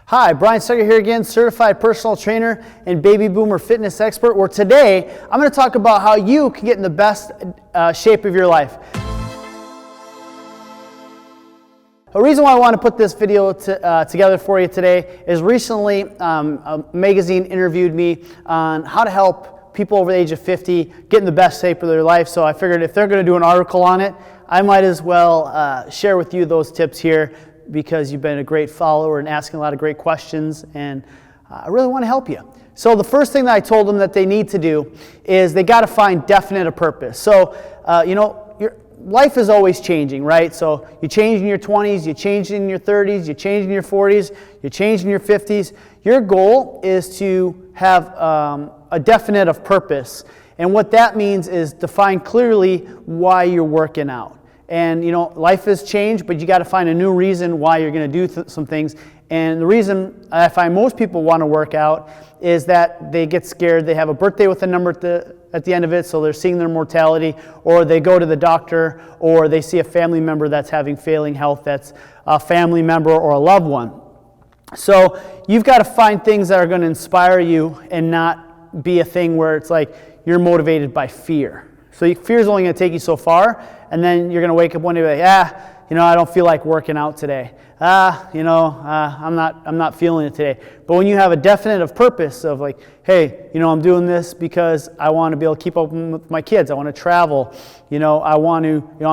Hi, Brian Stecker here again, certified personal trainer and baby boomer fitness expert, where today I'm going to talk about how you can get in the best shape of your life. The reason why I want to put this video together for you today is recently a magazine interviewed me on how to help people over the age of 50 get in the best shape of their life. So I figured if they're going to do an article on it, I might as well share with you those tips here, because you've been a great follower and asking a lot of great questions, and I really want to help you. So the first thing that I told them that they need to do is they got to find definite a purpose. So, your life is always changing, right? So you change in your 20s, you change in your 30s, you change in your 40s, you change in your 50s. Your goal is to have a definite of purpose. And what that means is define clearly why you're working out. And life has changed, but you got to find a new reason why you're going to do some things. And the reason I find most people want to work out is that they get scared. They have a birthday with a number at the end of it, so they're seeing their mortality, or they go to the doctor, or they see a family member that's having failing health, that's a family member or a loved one. So you've got to find things that are going to inspire you and not be a thing where it's like you're motivated by fear. So fear is only going to take you so far, and then you're going to wake up one day and be like, I don't feel like working out today. I'm not feeling it today. But when you have a definite of purpose of like, hey, I'm doing this because I want to be able to keep up with my kids. I want to travel. I'm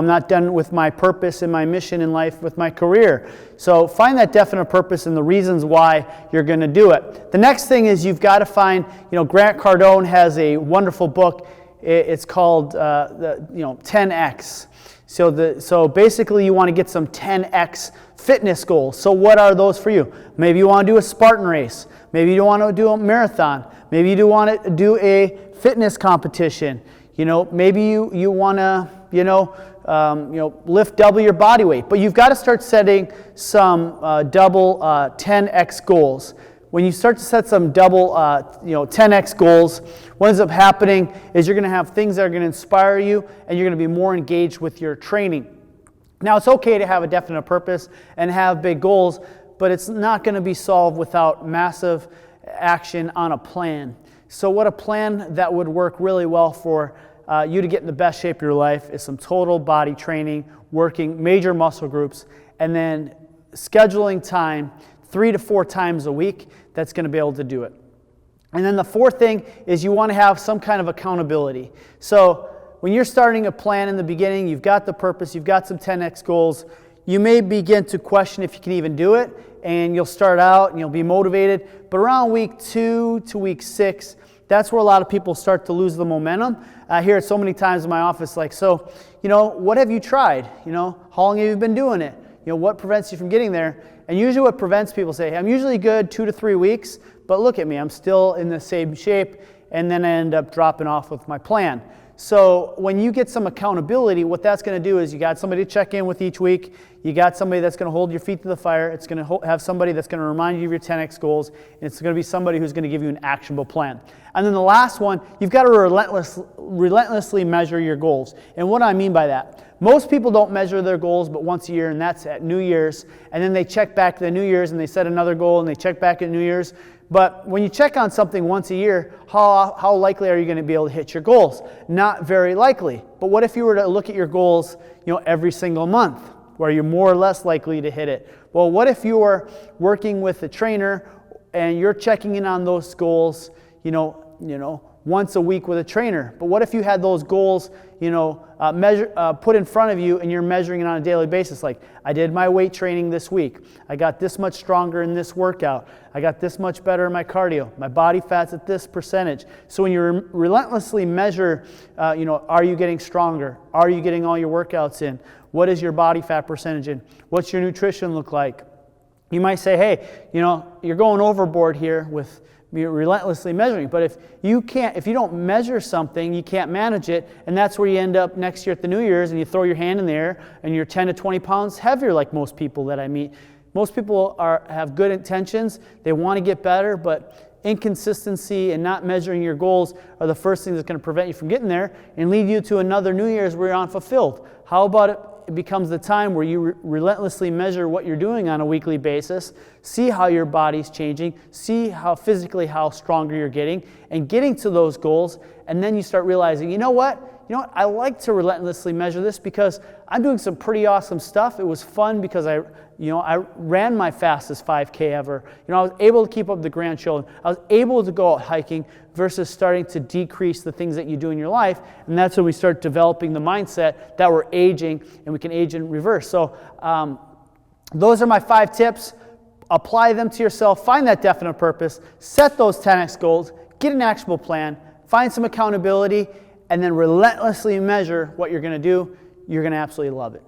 not done with my purpose and my mission in life with my career. So find that definite purpose and the reasons why you're going to do it. The next thing is you've got to find, Grant Cardone has a wonderful book. It's called 10X. So basically you want to get some 10X fitness goals. So what are those for you? Maybe you want to do a Spartan race. Maybe you want to do a marathon. Maybe you do want to do a fitness competition. Maybe you want to lift double your body weight. But you've got to start setting some double 10X goals. When you start to set some double 10X goals, what ends up happening is you're going to have things that are going to inspire you, and you're going to be more engaged with your training. Now, it's okay to have a definite purpose and have big goals, but it's not going to be solved without massive action on a plan. So what a plan that would work really well for you to get in the best shape of your life is some total body training, working major muscle groups, and then scheduling time 3 to 4 times a week that's going to be able to do it. And then the fourth thing is you want to have some kind of accountability. So when you're starting a plan in the beginning, you've got the purpose, you've got some 10X goals, you may begin to question if you can even do it, and you'll start out and you'll be motivated. But around week 2 to week 6, that's where a lot of people start to lose the momentum. I hear it so many times in my office, like, so, what have you tried? How long have you been doing it? What prevents you from getting there? And usually what prevents people say, I'm usually good 2 to 3 weeks, but look at me, I'm still in the same shape, and then I end up dropping off with my plan. So when you get some accountability, what that's going to do is you got somebody to check in with each week, you got somebody that's going to hold your feet to the fire, it's going to have somebody that's going to remind you of your 10X goals, and it's going to be somebody who's going to give you an actionable plan. And then the last one, you've got to relentlessly measure your goals. And what do I mean by that? Most people don't measure their goals but once a year, and that's at New Year's, and then they check back to the New Year's and they set another goal and they check back at New Year's. But when you check on something once a year, how likely are you going to be able to hit your goals? Not very likely. But what if you were to look at your goals, every single month, where you're more or less likely to hit it? Well, what if you are working with a trainer and you're checking in on those goals, once a week with a trainer? But what if you had those goals, put in front of you, and you're measuring it on a daily basis? Like, I did my weight training this week. I got this much stronger in this workout. I got this much better in my cardio. My body fat's at this percentage. So when you relentlessly measure, are you getting stronger? Are you getting all your workouts in? What is your body fat percentage in? What's your nutrition look like? You might say, hey, you're going overboard here with relentlessly measuring. But if you don't measure something, you can't manage it, and that's where you end up next year at the New Year's, and you throw your hand in there and you're 10 to 20 pounds heavier, like most people that I meet. Most people have good intentions, they want to get better, but inconsistency and not measuring your goals are the first thing that's going to prevent you from getting there and lead you to another New Year's where you're unfulfilled. How about it becomes the time where you relentlessly measure what you're doing on a weekly basis, see how your body's changing, see how physically how stronger you're getting to those goals, and then you start realizing, you know what, I like to relentlessly measure this because I'm doing some pretty awesome stuff. It was fun because I ran my fastest 5K ever. I was able to keep up the grand show. I was able to go out hiking versus starting to decrease the things that you do in your life. And that's when we start developing the mindset that we're aging and we can age in reverse. So those are my 5 tips. Apply them to yourself. Find that definite purpose. Set those 10x goals. Get an actionable plan. Find some accountability. And then relentlessly measure what you're going to do. You're going to absolutely love it.